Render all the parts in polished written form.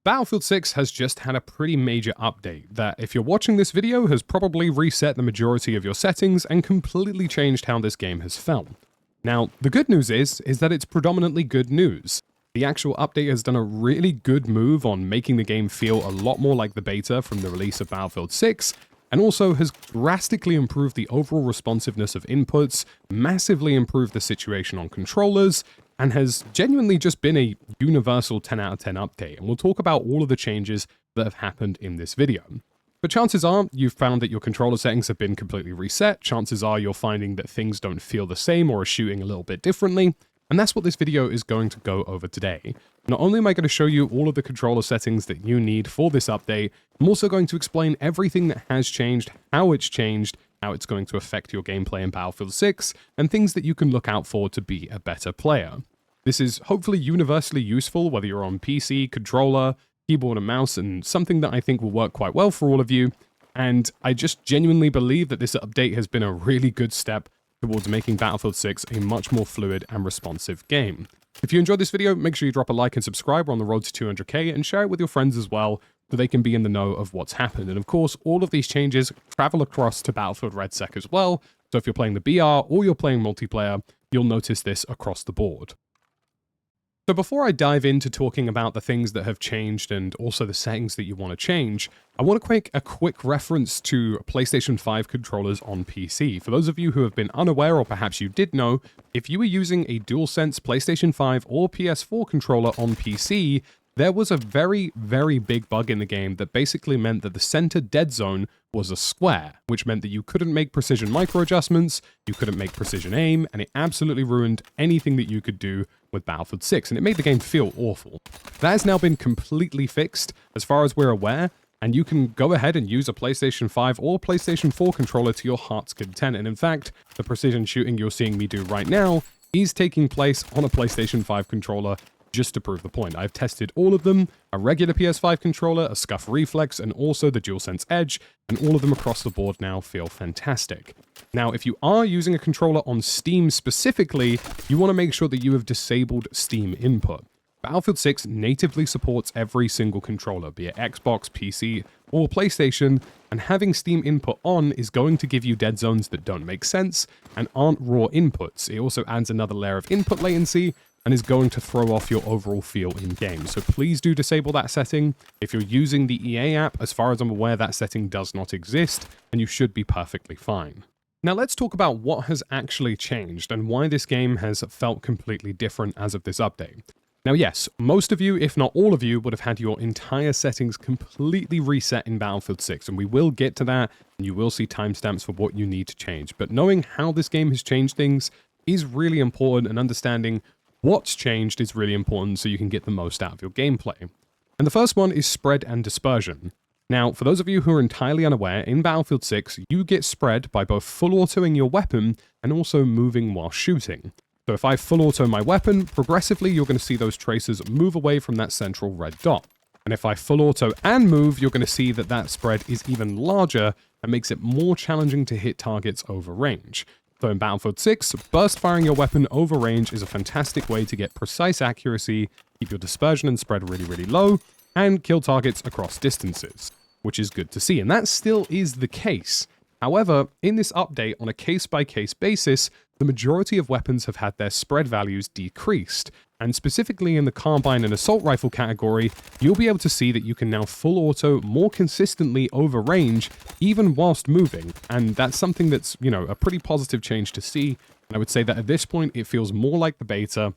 Battlefield 6 has just had a pretty major update that, if you're watching this video, has probably reset the majority of your settings and completely changed how this game has felt. Now, the good news is that it's predominantly good news. The actual update has done a really good move on making the game feel a lot more like the beta from the release of Battlefield 6, and also has drastically improved the overall responsiveness of inputs, massively improved the situation on controllers, and has genuinely just been a universal 10 out of 10 update, and we'll talk about all of the changes that have happened in this video. But chances are you've found that your controller settings have been completely reset, chances are you're finding that things don't feel the same or are shooting a little bit differently, and that's what this video is going to go over today. Not only am I going to show you all of the controller settings that you need for this update, I'm also going to explain everything that has changed, how it's going to affect your gameplay in Battlefield 6, and things that you can look out for to be a better player. This is hopefully universally useful, whether you're on PC, controller, keyboard and mouse, and something that I think will work quite well for all of you, and I just genuinely believe that this update has been a really good step towards making Battlefield 6 a much more fluid and responsive game. If you enjoyed this video, make sure you drop a like and subscribe. We're on the road to 200k, and share it with your friends as well, so they can be in the know of what's happened. And of course, all of these changes travel across to Battlefield RedSec as well, so if you're playing the BR or you're playing multiplayer, you'll notice this across the board. So before I dive into talking about the things that have changed and also the settings that you want to change, I want to make a quick reference to PlayStation 5 controllers on PC. For those of you who have been unaware, or perhaps you did know, if you were using a DualSense PlayStation 5 or PS4 controller on PC, there was a very, very big bug in the game that basically meant that the center dead zone was a square, which meant that you couldn't make precision micro adjustments, you couldn't make precision aim, and it absolutely ruined anything that you could do with Battlefield 6, and it made the game feel awful. That has now been completely fixed, as far as we're aware, and you can go ahead and use a PlayStation 5 or PlayStation 4 controller to your heart's content, and in fact, the precision shooting you're seeing me do right now is taking place on a PlayStation 5 controller, just to prove the point. I've tested all of them, a regular PS5 controller, a Scuff Reflex, and also the DualSense Edge, and all of them across the board now feel fantastic. Now, if you are using a controller on Steam specifically, you want to make sure that you have disabled Steam input. Battlefield 6 natively supports every single controller, be it Xbox, PC, or PlayStation, and having Steam input on is going to give you dead zones that don't make sense and aren't raw inputs. It also adds another layer of input latency, and is going to throw off your overall feel in-game. So please do disable that setting. If you're using the EA app, as far as I'm aware, that setting does not exist, and you should be perfectly fine. Now let's talk about what has actually changed, and why this game has felt completely different as of this update. Now yes, most of you, if not all of you, would have had your entire settings completely reset in Battlefield 6, and we will get to that, and you will see timestamps for what you need to change. But knowing how this game has changed things is really important, and understanding what's changed is really important so you can get the most out of your gameplay. And the first one is spread and dispersion. Now, for those of you who are entirely unaware, in Battlefield 6, you get spread by both full autoing your weapon and also moving while shooting. So if I full auto my weapon, progressively you're going to see those tracers move away from that central red dot. And if I full auto and move, you're going to see that that spread is even larger and makes it more challenging to hit targets over range. So in Battlefield 6, burst firing your weapon over range is a fantastic way to get precise accuracy, keep your dispersion and spread really, really low, and kill targets across distances, which is good to see, and that still is the case. However, in this update, on a case-by-case basis, the majority of weapons have had their spread values decreased, and specifically in the carbine and assault rifle category, you'll be able to see that you can now full auto more consistently over range, even whilst moving, and that's something that's, a pretty positive change to see, and I would say that at this point it feels more like the beta,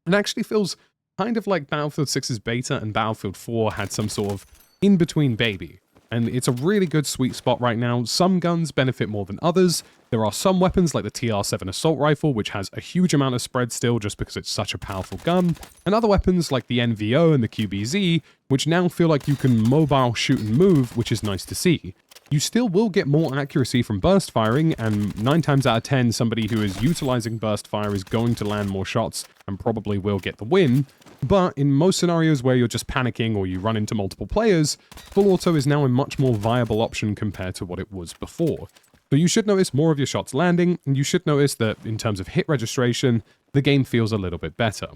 and actually feels kind of like Battlefield 6's beta and Battlefield 4 had some sort of in-between baby. And it's a really good sweet spot right now. Some guns benefit more than others. There are some weapons like the TR-7 assault rifle, which has a huge amount of spread still just because it's such a powerful gun, and other weapons like the NVO and the QBZ, which now feel like you can mobile shoot and move, which is nice to see. You still will get more accuracy from burst firing, and 9 times out of 10, somebody who is utilizing burst fire is going to land more shots and probably will get the win. But in most scenarios where you're just panicking or you run into multiple players, full auto is now a much more viable option compared to what it was before. So you should notice more of your shots landing, and you should notice that in terms of hit registration, the game feels a little bit better.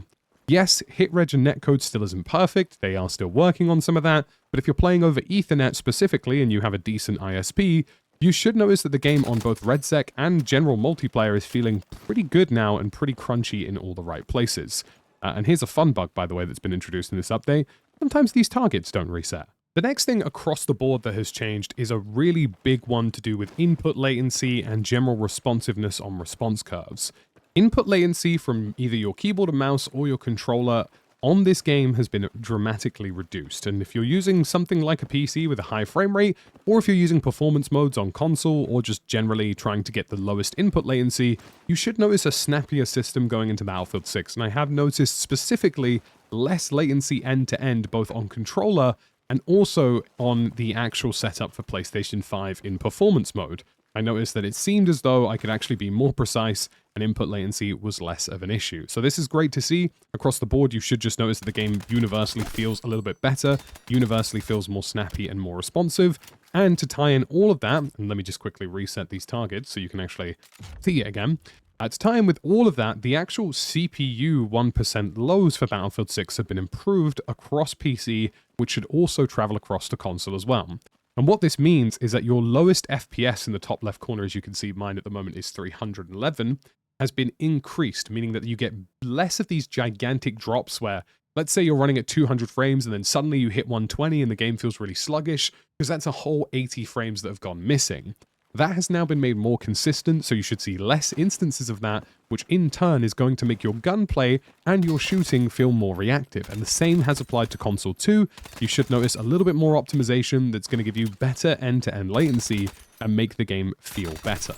Yes, hitreg and netcode still isn't perfect, they are still working on some of that, but if you're playing over Ethernet specifically and you have a decent ISP, you should notice that the game on both RedSec and general multiplayer is feeling pretty good now and pretty crunchy in all the right places. And here's a fun bug, by the way, that's been introduced in this update. Sometimes these targets don't reset. The next thing across the board that has changed is a really big one to do with input latency and general responsiveness on response curves. Input latency from either your keyboard and mouse or your controller on this game has been dramatically reduced, and if you're using something like a PC with a high frame rate, or if you're using performance modes on console, or just generally trying to get the lowest input latency, you should notice a snappier system going into Battlefield 6, and I have noticed specifically less latency end-to-end both on controller and also on the actual setup for PlayStation 5 in performance mode. I noticed that it seemed as though I could actually be more precise and input latency was less of an issue. So this is great to see. Across the board, you should just notice that the game universally feels a little bit better, universally feels more snappy and more responsive. And to tie in all of that, and let me just quickly reset these targets so you can actually see it again. To tie in with all of that, the actual CPU 1% lows for Battlefield 6 have been improved across PC, which should also travel across to console as well. And what this means is that your lowest FPS in the top left corner, as you can see, mine at the moment is 311, has been increased, meaning that you get less of these gigantic drops where, let's say you're running at 200 frames and then suddenly you hit 120 and the game feels really sluggish, because that's a whole 80 frames that have gone missing. That has now been made more consistent, so you should see less instances of that, which in turn is going to make your gunplay and your shooting feel more reactive. And the same has applied to console too. You should notice a little bit more optimization that's going to give you better end-to-end latency and make the game feel better.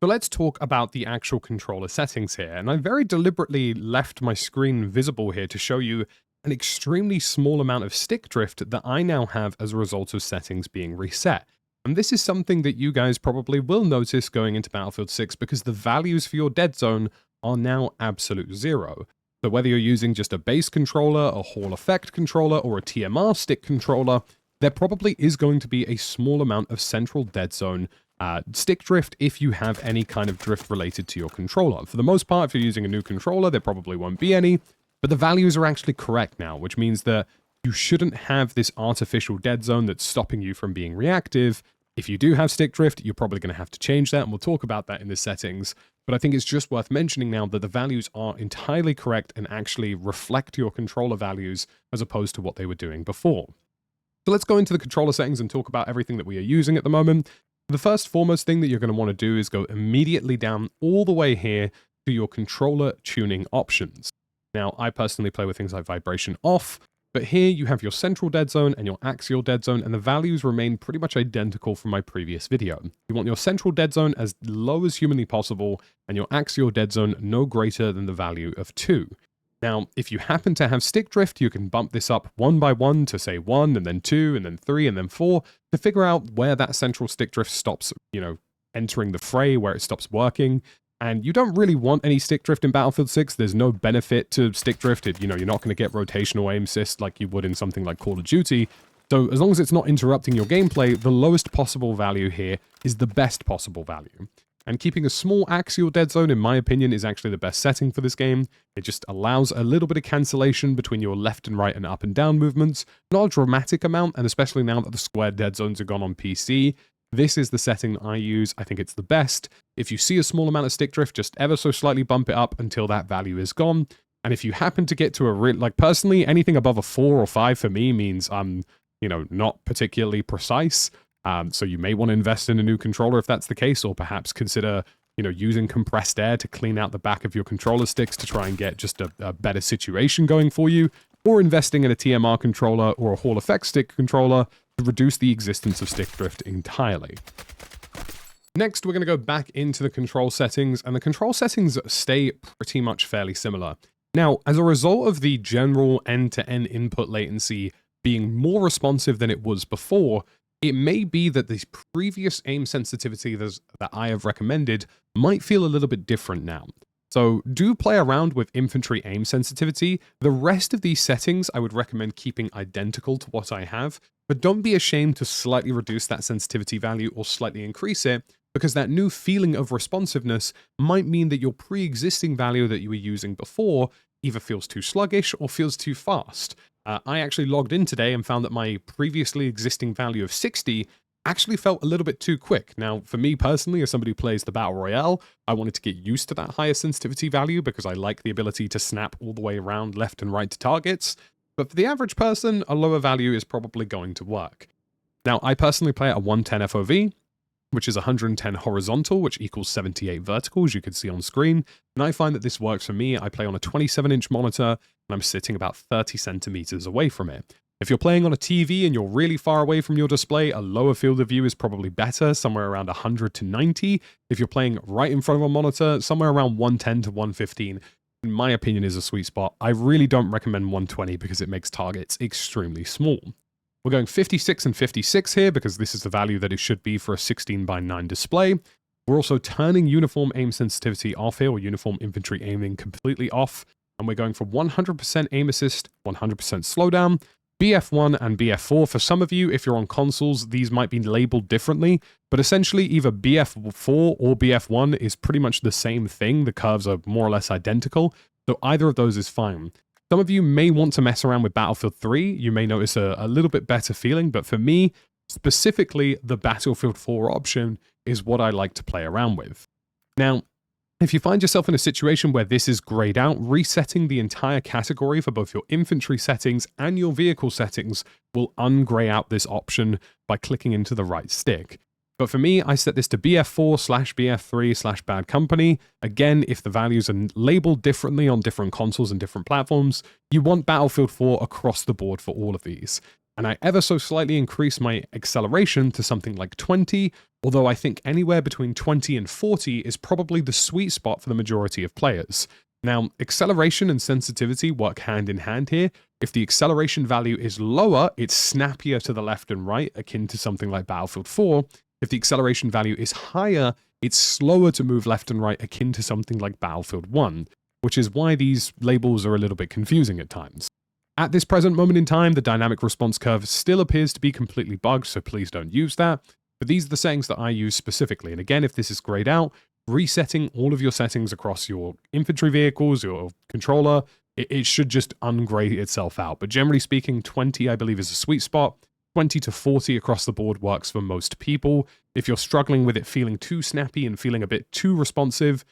So let's talk about the actual controller settings here. And I very deliberately left my screen visible here to show you an extremely small amount of stick drift that I now have as a result of settings being reset. And this is something that you guys probably will notice going into Battlefield 6 because the values for your dead zone are now absolute zero. So whether you're using just a base controller, a Hall effect controller, or a TMR stick controller, there probably is going to be a small amount of central dead zone stick drift if you have any kind of drift related to your controller. For the most part, if you're using a new controller, there probably won't be any, but the values are actually correct now, which means that you shouldn't have this artificial dead zone that's stopping you from being reactive. If you do have stick drift, you're probably going to have to change that, and we'll talk about that in the settings. But I think it's just worth mentioning now that the values are entirely correct and actually reflect your controller values as opposed to what they were doing before. So let's go into the controller settings and talk about everything that we are using at the moment. The first foremost thing that you're going to want to do is go immediately down all the way here to your controller tuning options. Now, I personally play with things like vibration off, but here you have your central dead zone and your axial dead zone, and the values remain pretty much identical from my previous video. You want your central dead zone as low as humanly possible, and your axial dead zone no greater than the value of 2. Now, if you happen to have stick drift, you can bump this up one by one to say 1, and then 2, and then 3, and then 4, to figure out where that central stick drift stops, entering the fray, where it stops working. And you don't really want any stick drift in Battlefield 6. There's no benefit to stick drift. You're not going to get rotational aim assist like you would in something like Call of Duty. So as long as it's not interrupting your gameplay, the lowest possible value here is the best possible value. And keeping a small axial dead zone, in my opinion, is actually the best setting for this game. It just allows a little bit of cancellation between your left and right and up and down movements. Not a dramatic amount, and especially now that the square dead zones are gone on PC, this is the setting I use. I think it's the best. If you see a small amount of stick drift, just ever so slightly bump it up until that value is gone. And if you happen to get to personally, anything above a 4 or 5 for me means I'm, not particularly precise. So you may want to invest in a new controller if that's the case, or perhaps consider, using compressed air to clean out the back of your controller sticks to try and get just a better situation going for you, or investing in a TMR controller or a Hall effect stick controller to reduce the existence of stick drift entirely. Next, we're going to go back into the control settings, and the control settings stay pretty much fairly similar. Now, as a result of the general end-to-end input latency being more responsive than it was before, it may be that the previous aim sensitivity that I have recommended might feel a little bit different now. So do play around with infantry aim sensitivity. The rest of these settings I would recommend keeping identical to what I have, but don't be ashamed to slightly reduce that sensitivity value or slightly increase it, because that new feeling of responsiveness might mean that your pre-existing value that you were using before either feels too sluggish or feels too fast. I actually logged in today and found that my previously existing value of 60 actually felt a little bit too quick. Now, for me personally, as somebody who plays the Battle Royale, I wanted to get used to that higher sensitivity value because I like the ability to snap all the way around left and right to targets. But for the average person, a lower value is probably going to work. Now, I personally play at a 110 FOV, which is 110 horizontal, which equals 78 vertical, as you can see on screen. And I find that this works for me. I play on a 27-inch monitor, and I'm sitting about 30 centimeters away from it. If you're playing on a TV and you're really far away from your display, a lower field of view is probably better, somewhere around 100 to 90. If you're playing right in front of a monitor, somewhere around 110 to 115, in my opinion, is a sweet spot. I really don't recommend 120 because it makes targets extremely small. We're going 56 and 56 here because this is the value that it should be for a 16:9 display. We're also turning uniform aim sensitivity off here, or uniform infantry aiming completely off. And we're going for 100% aim assist, 100% slowdown, BF1 and BF4. For some of you, if you're on consoles, these might be labeled differently, but essentially either BF4 or BF1 is pretty much the same thing. The curves are more or less identical, so either of those is fine. Some of you may want to mess around with Battlefield 3. You may notice a little bit better feeling, but for me, specifically, the Battlefield 4 option is what I like to play around with. Now, if you find yourself in a situation where this is grayed out, resetting the entire category for both your infantry settings and your vehicle settings will ungray out this option by clicking into the right stick. But for me, I set this to BF4/BF3/Bad Company. Again, if the values are labeled differently on different consoles and different platforms, you want Battlefield 4 across the board for all of these. And I ever so slightly increase my acceleration to something like 20, although I think anywhere between 20 and 40 is probably the sweet spot for the majority of players. Now, acceleration and sensitivity work hand in hand here. If the acceleration value is lower, it's snappier to the left and right, akin to something like Battlefield 4. If the acceleration value is higher, it's slower to move left and right, akin to something like Battlefield 1, which is why these labels are a little bit confusing at times. At this present moment in time, the dynamic response curve still appears to be completely bugged, so please don't use that. But these are the settings that I use specifically. And again, if this is grayed out, resetting all of your settings across your infantry vehicles, your controller, it should just ungray itself out. But generally speaking, 20, I believe, is a sweet spot. 20 to 40 across the board works for most people. If you're struggling with it feeling too snappy and feeling a bit too responsive,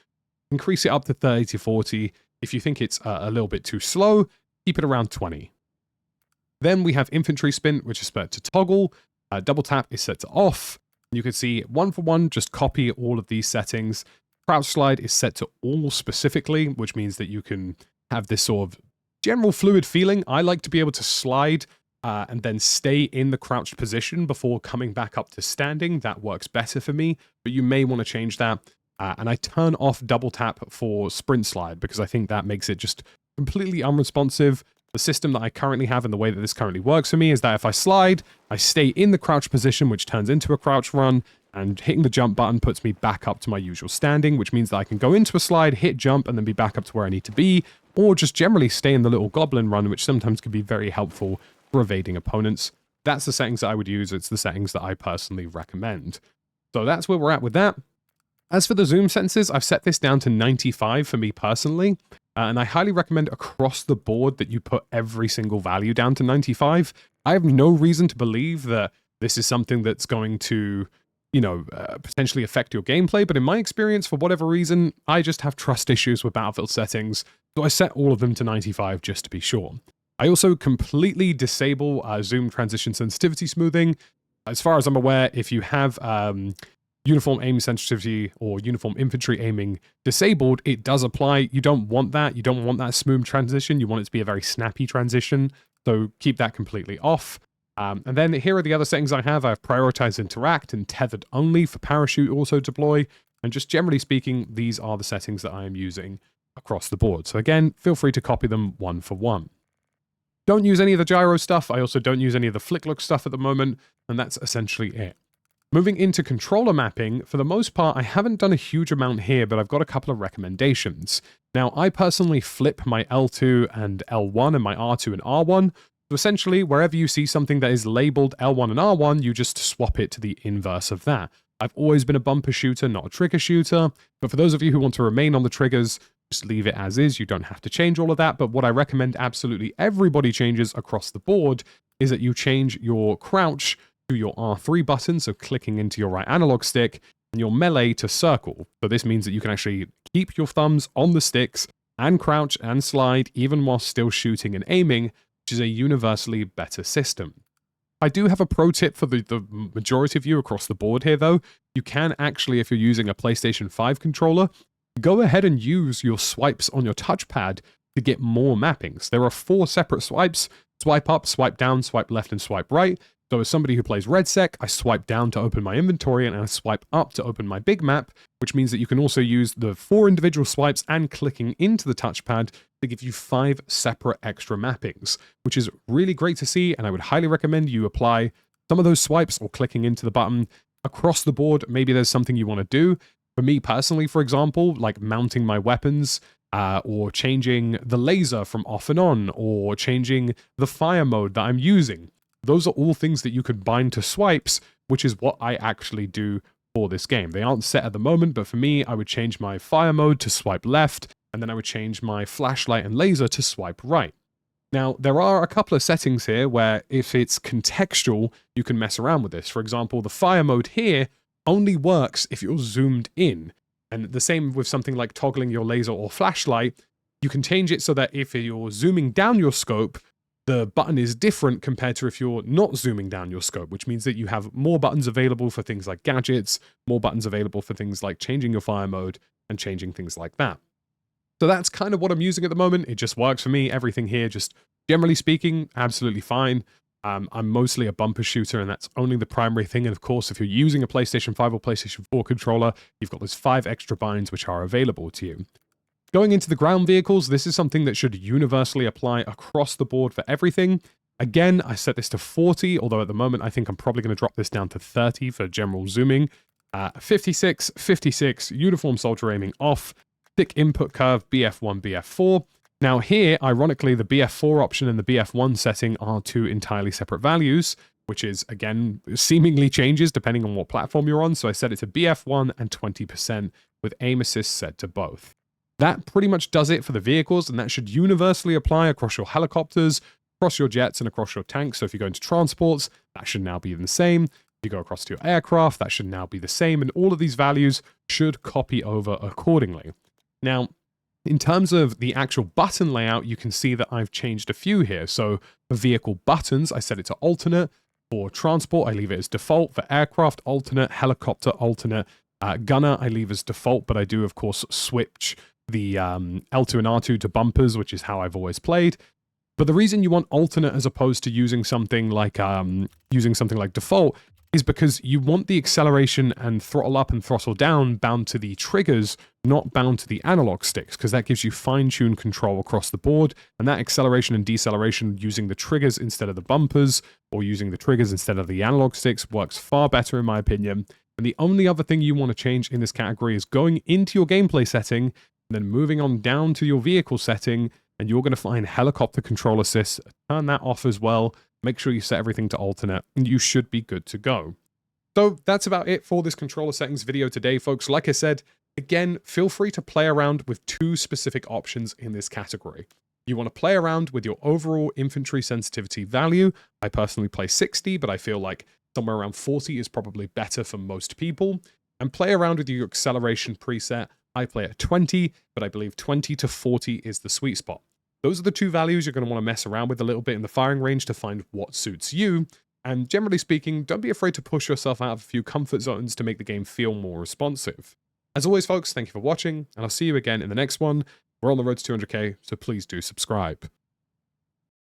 increase it up to 30 to 40. If you think it's a little bit too slow, keep it around 20. Then we have infantry spin, which is set to toggle. Double tap is set to off. You can see one for one, just copy all of these settings. Crouch slide is set to all specifically, which means that you can have this sort of general fluid feeling. I like to be able to slide and then stay in the crouched position before coming back up to standing. That works better for me, but you may want to change that. And I turn off double tap for sprint slide because I think that makes it just completely unresponsive. The system that I currently have and the way that this currently works for me is that if I slide, I stay in the crouch position, which turns into a crouch run, and hitting the jump button puts me back up to my usual standing, which means that I can go into a slide, hit jump, and then be back up to where I need to be, or just generally stay in the little goblin run, which sometimes can be very helpful for evading opponents. That's the settings that I would use. It's the settings that I personally recommend. So that's where we're at with that. As for the zoom sensors, I've set this down to 95 for me personally. And I highly recommend across the board that you put every single value down to 95. I have no reason to believe that this is something that's going to, potentially affect your gameplay. But in my experience, for whatever reason, I just have trust issues with Battlefield settings. So I set all of them to 95 just to be sure. I also completely disable zoom transition sensitivity smoothing. As far as I'm aware, if you have uniform aim sensitivity or uniform infantry aiming disabled, it does apply. You don't want that. You don't want that smooth transition. You want it to be a very snappy transition. So keep that completely off. And then here are the other settings I have. I have prioritized interact and tethered only for parachute auto deploy. And just generally speaking, these are the settings that I am using across the board. So again, feel free to copy them one for one. Don't use any of the gyro stuff. I also don't use any of the flick look stuff at the moment. And that's essentially it. Moving into controller mapping, for the most part, I haven't done a huge amount here, but I've got a couple of recommendations. Now, I personally flip my L2 and L1 and my R2 and R1. So essentially, wherever you see something that is labeled L1 and R1, you just swap it to the inverse of that. I've always been a bumper shooter, not a trigger shooter, but for those of you who want to remain on the triggers, just leave it as is. You don't have to change all of that, but what I recommend absolutely everybody changes across the board is that you change your crouch to your R3 button, so clicking into your right analog stick, and your melee to circle. So this means that you can actually keep your thumbs on the sticks and crouch and slide even while still shooting and aiming, which is a universally better system. I do have a pro tip for the majority of you across the board here, though. You can actually, if you're using a PlayStation 5 controller, go ahead and use your swipes on your touchpad to get more mappings. There are 4 separate swipes: swipe up, swipe down, swipe left, and swipe right. So as somebody who plays RedSec, I swipe down to open my inventory and I swipe up to open my big map, which means that you can also use the 4 individual swipes and clicking into the touchpad to give you 5 separate extra mappings, which is really great to see, and I would highly recommend you apply some of those swipes or clicking into the button across the board. Maybe there's something you want to do. For me personally, for example, like mounting my weapons, or changing the laser from off and on, or changing the fire mode that I'm using. Those are all things that you could bind to swipes, which is what I actually do for this game. They aren't set at the moment, but for me, I would change my fire mode to swipe left, and then I would change my flashlight and laser to swipe right. Now, there are a couple of settings here where if it's contextual, you can mess around with this. For example, the fire mode here only works if you're zoomed in. And the same with something like toggling your laser or flashlight. You can change it so that if you're zooming down your scope, the button is different compared to if you're not zooming down your scope, which means that you have more buttons available for things like gadgets, more buttons available for things like changing your fire mode and changing things like that. So that's kind of what I'm using at the moment. It just works for me. Everything here, just generally speaking, absolutely fine. I'm mostly a bumper shooter, and that's only the primary thing. And of course, if you're using a PlayStation 5 or PlayStation 4 controller, you've got those 5 extra binds which are available to you. Going into the ground vehicles, this is something that should universally apply across the board for everything. Again, I set this to 40, although at the moment I think I'm probably going to drop this down to 30 for general zooming. 56, 56, uniform soldier aiming off, thick input curve, BF1, BF4. Now here, ironically, the BF4 option and the BF1 setting are 2 entirely separate values, which is, again, seemingly changes depending on what platform you're on. So I set it to BF1 and 20% with aim assist set to both. That pretty much does it for the vehicles, and that should universally apply across your helicopters, across your jets, and across your tanks. So if you go into transports, that should now be the same. If you go across to your aircraft, that should now be the same, and all of these values should copy over accordingly. Now, in terms of the actual button layout, you can see that I've changed a few here. So for vehicle buttons, I set it to alternate. For transport, I leave it as default. For aircraft, alternate. Helicopter, alternate. Gunner, I leave as default, but I do, of course, switch the L2 and R2 to bumpers, which is how I've always played. But the reason you want alternate as opposed to using something like default is because you want the acceleration and throttle up and throttle down bound to the triggers, not bound to the analog sticks, because that gives you fine-tuned control across the board, and that acceleration and deceleration using the triggers instead of the bumpers, or using the triggers instead of the analog sticks, works far better in my opinion. And the only other thing you want to change in this category is going into your gameplay setting, and then moving on down to your vehicle setting, and you're going to find helicopter control assist. Turn that off as well. Make sure you set everything to alternate, and you should be good to go. So that's about it for this controller settings video today, folks. Like I said, again, feel free to play around with 2 specific options in this category. You want to play around with your overall infantry sensitivity value. I personally play 60, but I feel like somewhere around 40 is probably better for most people. And play around with your acceleration preset. I play at 20, but I believe 20 to 40 is the sweet spot. Those are the 2 values you're going to want to mess around with a little bit in the firing range to find what suits you. And generally speaking, don't be afraid to push yourself out of a few comfort zones to make the game feel more responsive. As always, folks, thank you for watching, and I'll see you again in the next one. We're on the road to 200k, so please do subscribe.